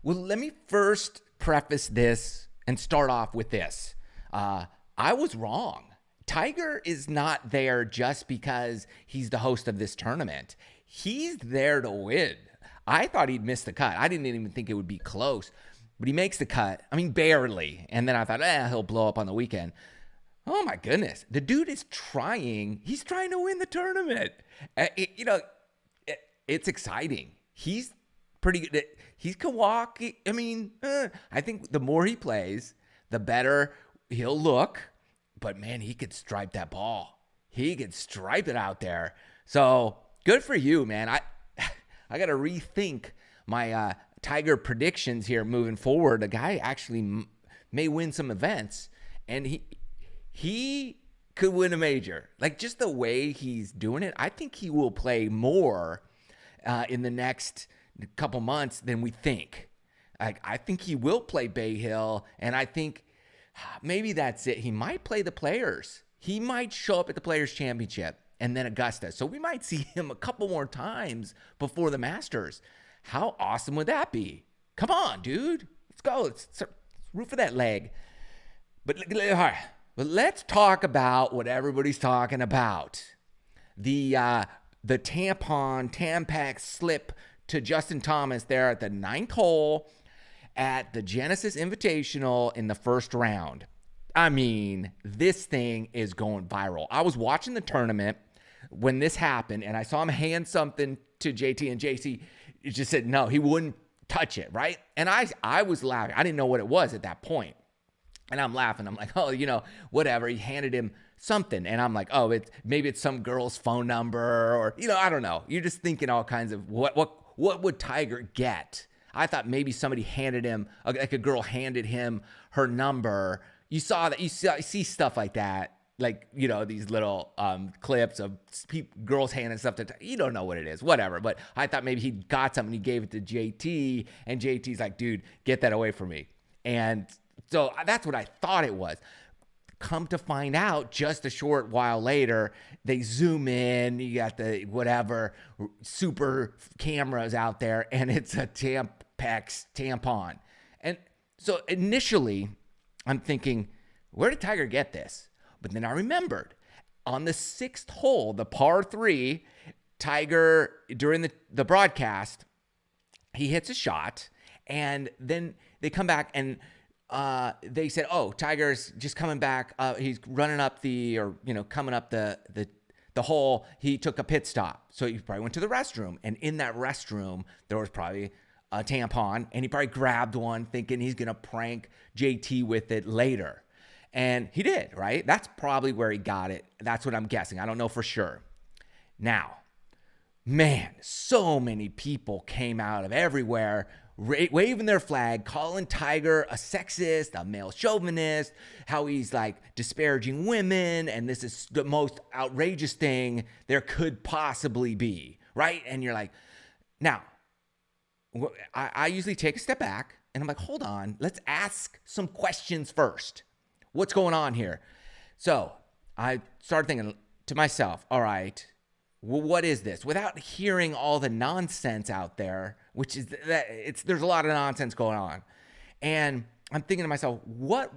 Well, let me first preface this and start off with this. I was wrong. Tiger is not there just because he's the host of this tournament. He's there to win. I thought he'd miss the cut. I didn't even think it would be close, but he makes the cut. I mean, barely. And then I thought, he'll blow up on the weekend. Oh my goodness. The dude is trying. He's trying to win the tournament. It's exciting. He's pretty good. He can walk. I mean, I think the more he plays, the better he'll look. But man, he could stripe that ball. He could stripe it out there. So good for you, man. I got to rethink my Tiger predictions here moving forward. The guy actually may win some events, and he could win a major. Like, just the way he's doing it, I think he will play more in the next couple months than we think. I think he will play Bay Hill, and I think maybe that's it. He might play the Players. He might show up at the Players Championship and then Augusta. So we might see him a couple more times before the Masters. How awesome would that be? Come on, dude. Let's go. Let's root for that leg. But all right. But let's talk about what everybody's talking about. The Tampon slip to Justin Thomas there at the 9th hole at the Genesis Invitational in the first round. I mean, this thing is going viral. I was watching the tournament when this happened, and I saw him hand something to JT, and JC just said no, he wouldn't touch it, right? And I was laughing. I didn't know what it was at that point. And I'm laughing. I'm like, oh, whatever. He handed him something. And I'm like, oh, maybe it's some girl's phone number, or, I don't know. You're just thinking all kinds of what would Tiger get? I thought maybe somebody handed him, like a girl handed him her number. You saw that, you see stuff like that. Like, these little clips of girls handing stuff to, you don't know what it is, whatever. But I thought maybe he got something, he gave it to JT, and JT's like, dude, get that away from me. And so that's what I thought it was. Come to find out, just a short while later, they zoom in, you got the whatever super cameras out there, and it's a tampon. And so initially, I'm thinking, where did Tiger get this? But then I remembered, on the 6th hole, the par 3, Tiger, during the broadcast, he hits a shot, and then they come back and they said, oh, Tiger's just coming back. He's running up coming up the hole. He took a pit stop. So he probably went to the restroom. And in that restroom, there was probably a tampon. And he probably grabbed one thinking he's going to prank JT with it later. And he did, right? That's probably where he got it. That's what I'm guessing. I don't know for sure. Now, man, so many people came out of everywhere waving their flag, calling Tiger a sexist, a male chauvinist, how he's like disparaging women, and this is the most outrageous thing there could possibly be, right? And you're like, now, I usually take a step back, and I'm like, hold on, let's ask some questions first. What's going on here? So I started thinking to myself, all right, well, what is this? Without hearing all the nonsense out there, which is there's a lot of nonsense going on. And I'm thinking to myself, what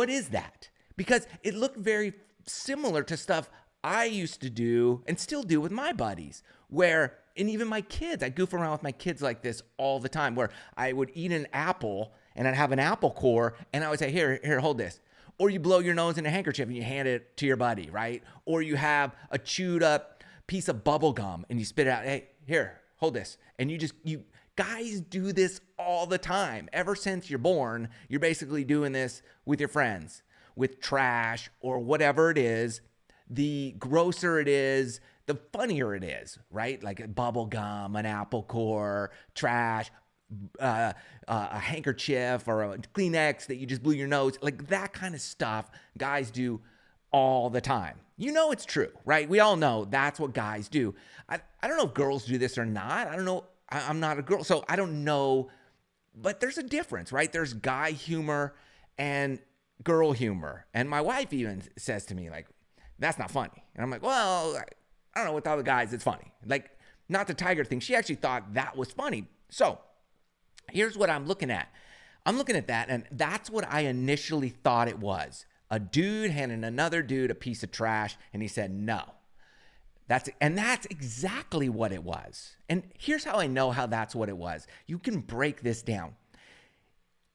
is that? Because it looked very similar to stuff I used to do and still do with my buddies, and even my kids, I goof around with my kids like this all the time, where I would eat an apple and I'd have an apple core and I would say, here, hold this. Or you blow your nose in a handkerchief and you hand it to your buddy, right? Or you have a chewed up piece of bubble gum and you spit it out. Hey, here, hold this. And you guys do this all the time. Ever since you're born, you're basically doing this with your friends, with trash or whatever it is. The grosser it is, the funnier it is, right? Like a bubble gum, an apple core, trash, a handkerchief or a Kleenex that you just blew your nose, like that kind of stuff guys do all the time. You know it's true, right? We all know that's what guys do. I don't know if girls do this or not. I don't know. I'm not a girl, so I don't know. But there's a difference, right? There's guy humor and girl humor. And my wife even says to me, like, that's not funny. And I'm like, well, I don't know, with all the guys, it's funny. Like, not the Tiger thing. She actually thought that was funny. So Here's what I'm looking at. I'm looking at that, and that's what I initially thought it was. A dude handing another dude a piece of trash, and he said no. That's exactly what it was. And here's how I know how that's what it was. You can break this down.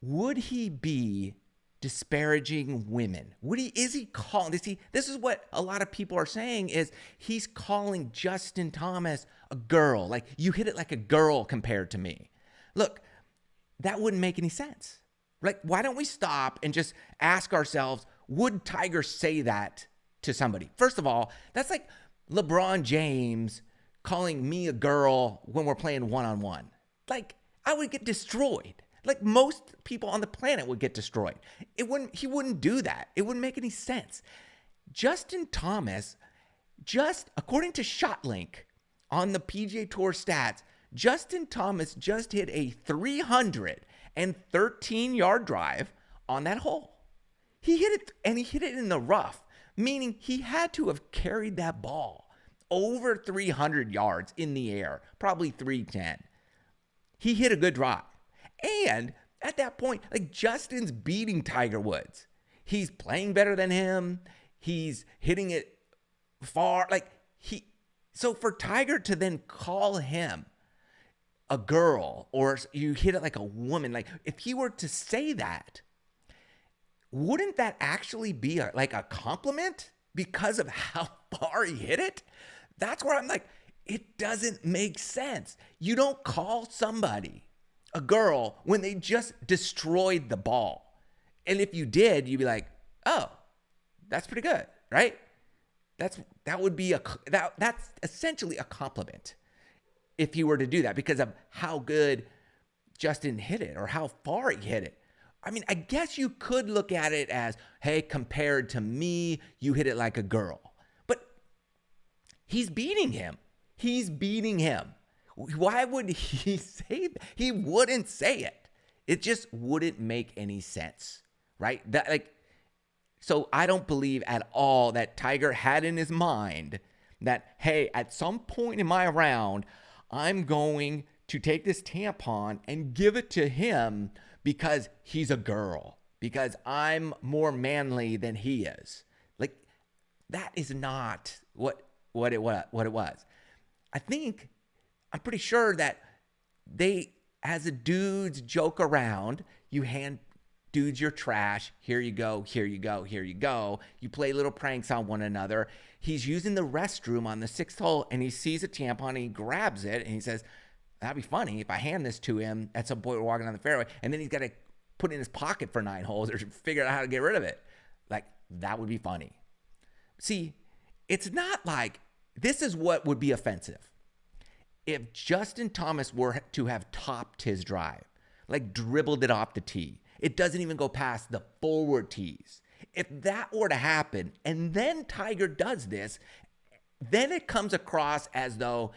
Would he be disparaging women? Is he calling, this is what a lot of people are saying, is he's calling Justin Thomas a girl. Like, you hit it like a girl compared to me. Look, that wouldn't make any sense. Like, why don't we stop and just ask ourselves, would Tiger say that to somebody? First of all, that's like LeBron James calling me a girl when we're playing one-on-one. Like, I would get destroyed. Like, most people on the planet would get destroyed. He wouldn't do that. It wouldn't make any sense. Justin Thomas, according to ShotLink on the PGA Tour stats, Justin Thomas just hit a 313-yard drive on that hole. He hit it, and he hit it in the rough, meaning he had to have carried that ball over 300 yards in the air, probably 310. He hit a good drive. And at that point, like, Justin's beating Tiger Woods. He's playing better than him. He's hitting it far. So for Tiger to then call him a girl, or you hit it like a woman, like, if he were to say that, wouldn't that actually be a compliment because of how far he hit it? That's where I'm like, it doesn't make sense. You don't call somebody a girl when they just destroyed the ball. And if you did, you'd be like, oh, that's pretty good, right? That's essentially a compliment if you were to do that, because of how good Justin hit it or how far he hit it. I mean, I guess you could look at it as, hey, compared to me, you hit it like a girl. But he's beating him. Why would he say that? He wouldn't say it. It just wouldn't make any sense, right? So I don't believe at all that Tiger had in his mind that, hey, at some point in my round, I'm going to take this tampon and give it to him because he's a girl, because I'm more manly than he is. Like, that is not what it was. I'm pretty sure that they, as a dudes joke around, you hand dudes your trash. Here you go, here you go, here you go. You play little pranks on one another. He's using the restroom on the 6th hole, and he sees a tampon, and he grabs it, and he says, that'd be funny if I hand this to him at some point we're walking on the fairway, and then he's got to put it in his pocket for 9 holes or figure out how to get rid of it. Like, that would be funny. See, it's not like, this is what would be offensive. If Justin Thomas were to have topped his drive, like dribbled it off the tee, it doesn't even go past the forward tees. If that were to happen, and then Tiger does this, then it comes across as though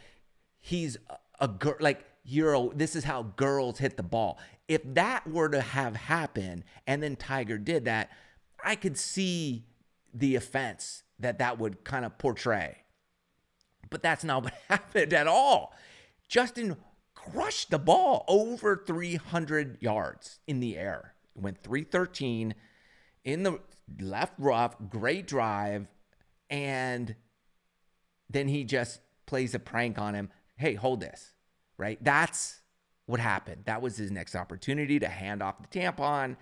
he's a girl, like, this is how girls hit the ball. If that were to have happened, and then Tiger did that, I could see the offense that would kind of portray. But that's not what happened at all. Justin crushed the ball over 300 yards in the air. It went 313 in the left rough, great drive, and then he just plays a prank on him. Hey, hold this, right? That's what happened. That was his next opportunity to hand off the tampon.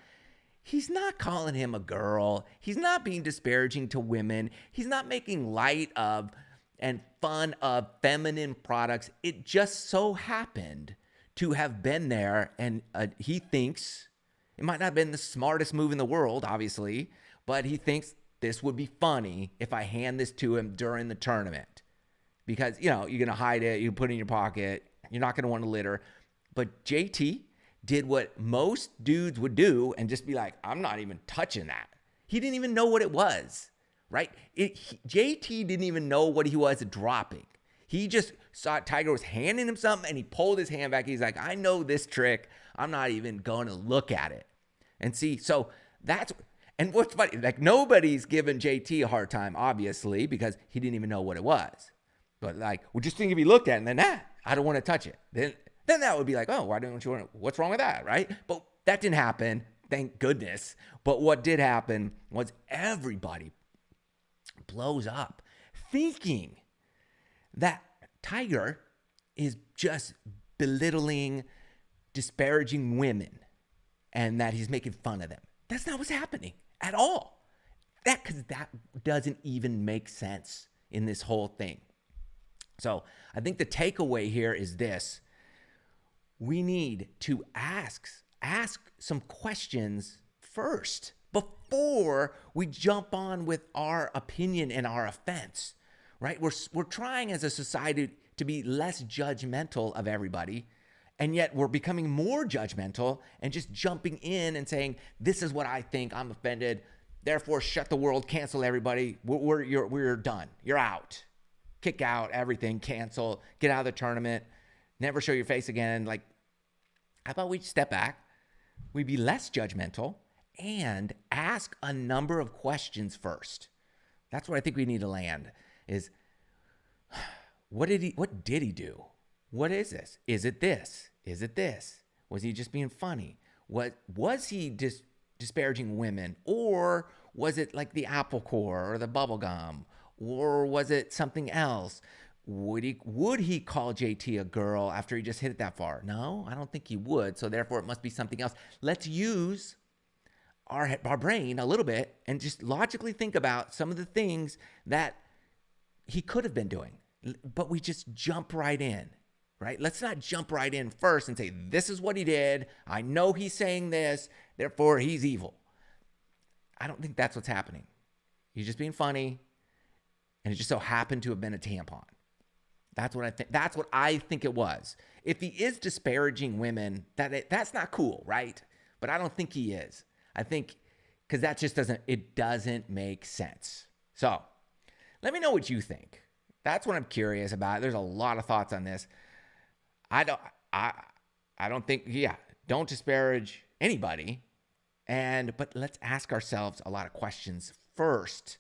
He's not calling him a girl. He's not being disparaging to women. He's not making light of and fun of feminine products. It just so happened to have been there, and he thinks it might not have been the smartest move in the world, obviously, but he thinks this would be funny if I hand this to him during the tournament, because, you're going to hide it, you put it in your pocket, you're not going to want to litter. But JT did what most dudes would do and just be like, I'm not even touching that. He didn't even know what it was. Right? JT didn't even know what he was dropping. He just saw Tiger was handing him something, and he pulled his hand back. He's like, I know this trick. I'm not even going to look at it. And see, so and what's funny, like, nobody's giving JT a hard time, obviously, because he didn't even know what it was. But like, well, just think if he looked at it and then, I don't want to touch it. Then then that would be like, oh, why don't you want to, what's wrong with that, right? But that didn't happen, thank goodness. But what did happen was everybody blows up thinking that Tiger is just belittling, disparaging women and that he's making fun of them. That's not what's happening at all. Because that doesn't even make sense in this whole thing. So I think the takeaway here is this. We need to ask some questions first before we jump on with our opinion and our offense, right? We're trying as a society to be less judgmental of everybody, and yet we're becoming more judgmental and just jumping in and saying, this is what I think, I'm offended, therefore shut the world, cancel everybody, we're done, you're out. Kick out everything, cancel, get out of the tournament, never show your face again. Like, how about we step back, we be less judgmental, and ask a number of questions first. That's what I think we need to land is, what did he do? What is this? Is it this? Is it this? Was he just being funny? Was he disparaging women? Or was it like the apple core or the bubble gum? Or was it something else? Would he call JT a girl after he just hit it that far? No, I don't think he would. So therefore, it must be something else. Let's use our brain a little bit and just logically think about some of the things that he could have been doing. But we just jump right in, right? Let's not jump right in first and say, this is what he did. I know he's saying this, therefore he's evil. I don't think that's what's happening. He's just being funny, and it just so happened to have been a tampon. That's what I think. That's what I think it was. If he is disparaging women, that's not cool, right? But I don't think he is. I think because that just doesn't make sense. So let me know what you think. That's what I'm curious about. There's a lot of thoughts on this. I don't think, don't disparage anybody. But let's ask ourselves a lot of questions first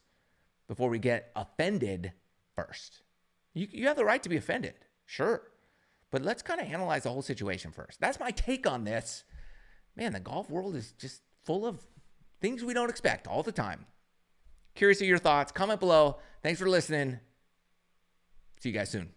before we get offended first. You have the right to be offended, sure. But let's kind of analyze the whole situation first. That's my take on this. Man, the golf world is just full of things we don't expect all the time. Curious of your thoughts. Comment below. Thanks for listening. See you guys soon.